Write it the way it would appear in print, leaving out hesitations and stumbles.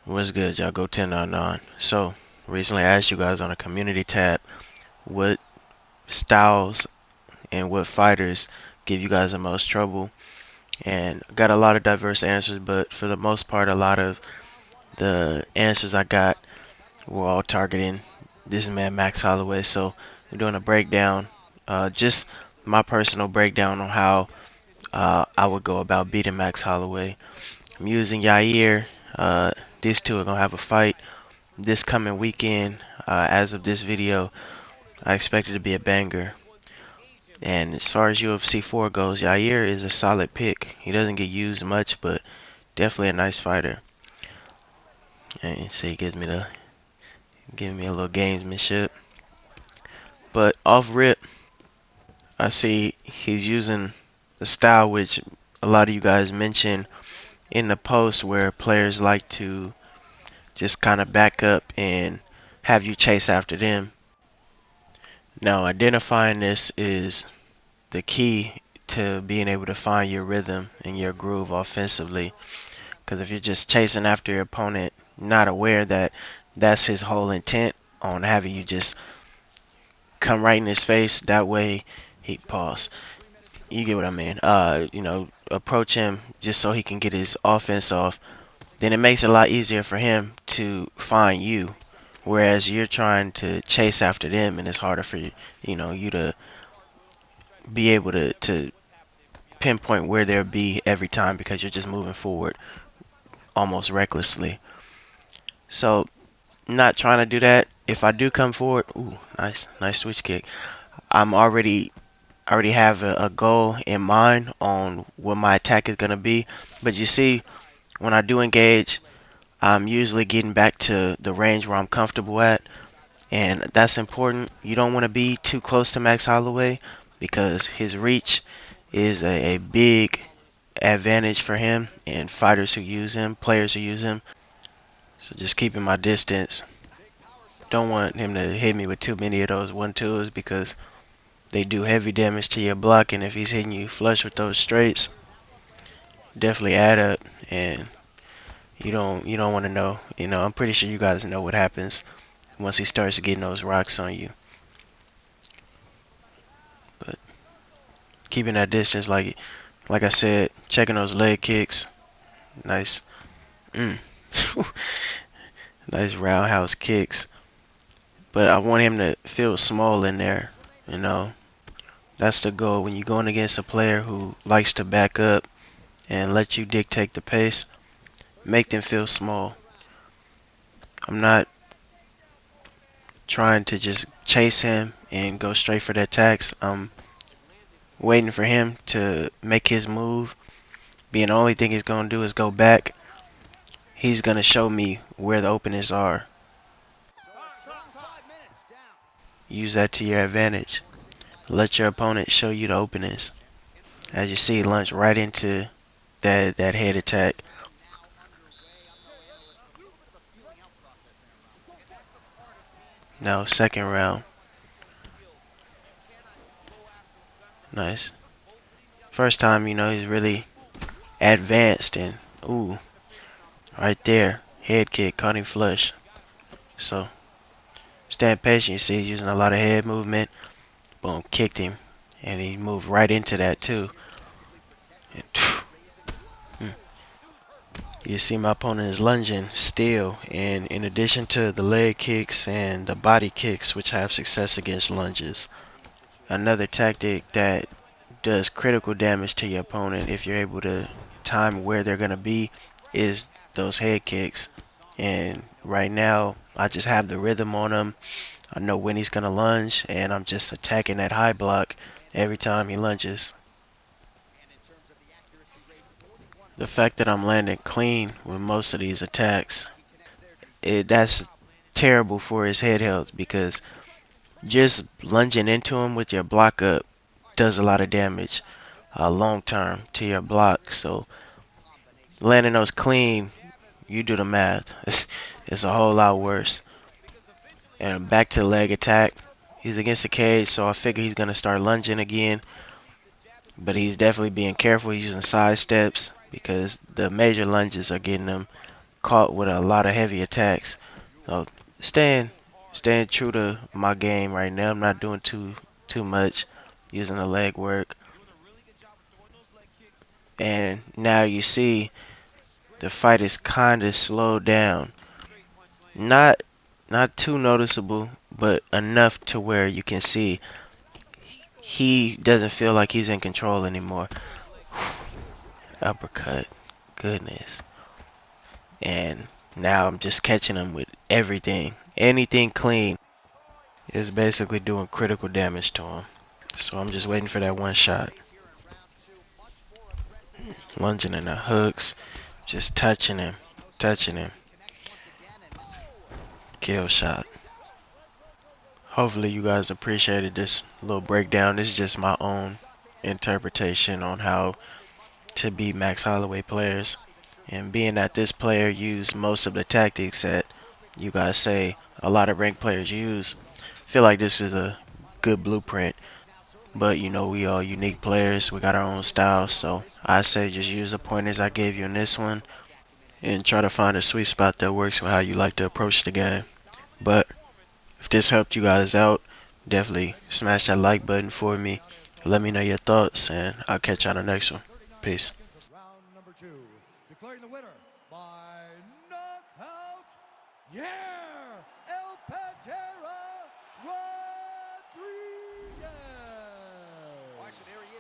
What's good, y'all? Go 1099. So, recently I asked you guys on a community tab what styles and what fighters give you guys the most trouble, and got a lot of diverse answers, but for the most part, a lot of the answers I got were all targeting this man, Max Holloway. So, we're doing a breakdown, just my personal breakdown on how I would go about beating Max Holloway. I'm using Yair. Uh, these two are gonna have a fight this coming weekend. As of this video, I expect it to be a banger. And as far as UFC 4 goes, Yair is a solid pick. He doesn't get used much, but definitely a nice fighter. And so he giving me a little gamesmanship. But off rip, I see he's using the style which a lot of you guys mentioned in the post, where players like to just kind of back up and have you chase after them. Now, identifying this is the key to being able to find your rhythm and your groove offensively. Because if you're just chasing after your opponent, not aware that that's his whole intent on having you just come right in his face, that way he pause. You get what I mean? Approach him just so he can get his offense off. Then it makes it a lot easier for him to find you. Whereas you're trying to chase after them, and it's harder for you to be able to pinpoint where they'll be every time, because you're just moving forward almost recklessly. So, not trying to do that. If I do come forward, ooh, nice switch kick. I'm already have a goal in mind on what my attack is gonna be. But you see, when I do engage, I'm usually getting back to the range where I'm comfortable at, and that's important. You don't want to be too close to Max Holloway, because his reach is a big advantage for him and fighters who use him, players who use him. So just keeping my distance. Don't want him to hit me with too many of those 1-2s, because they do heavy damage to your block, and if he's hitting you flush with those straights, definitely add up, and you don't want to know. I'm pretty sure you guys know what happens once he starts getting those rocks on you. But keeping that distance, like I said, checking those leg kicks. Nice. Mm. Nice roundhouse kicks. But I want him to feel small in there. You know, that's the goal. When you're going against a player who likes to back up and let you dictate the pace, make them feel small. I'm not trying to just chase him and go straight for the attacks. I'm waiting for him to make his move. Being the only thing he's going to do is go back. He's going to show me where the openings are. Use that to your advantage. Let your opponent show you the openings. As you see, launch right into that head attack. Now, second round. Nice. First time, he's really advanced, and ooh, right there, head kick, caught him flush. So, stand patient. You see, he's using a lot of head movement. Boom, kicked him, and he moved right into that too. And, you see my opponent is lunging still, and in addition to the leg kicks and the body kicks, which have success against lunges, another tactic that does critical damage to your opponent if you're able to time where they're going to be is those head kicks. And right now, I just have the rhythm on him. I know when he's going to lunge, and I'm just attacking that high block every time he lunges. The fact that I'm landing clean with most of these attacks, that's terrible for his head health, because just lunging into him with your block up does a lot of damage long term to your block. So landing those clean, you do the math, it's a whole lot worse. And back to the leg attack. He's against the cage, so I figure he's going to start lunging again. But he's definitely being careful. He's using side steps, because the major lunges are getting him caught with a lot of heavy attacks. So staying staying true to my game right now. I'm not doing too much, using the leg work. And now you see the fight is kind of slowed down. Not not too noticeable, but enough to where you can see he doesn't feel like he's in control anymore. Uppercut. Goodness. And now I'm just catching him with everything. Anything clean is basically doing critical damage to him. So I'm just waiting for that one shot. Lunging in the hooks. Just touching him. Touching him. Kill shot. Hopefully you guys appreciated this little breakdown. This is just my own interpretation on how to beat Max Holloway players. And being that this player used most of the tactics that you guys say a lot of ranked players use, I feel like this is a good blueprint. But you know, we all unique players. We got our own styles. So I say just use the pointers I gave you in this one and try to find a sweet spot that works with how you like to approach the game. But if this helped you guys out, definitely smash that like button for me. Let me know your thoughts, and I'll catch you on the next one. Peace. Round number 2, declaring the winner by knockout, Yair El Pantera Rodriguez.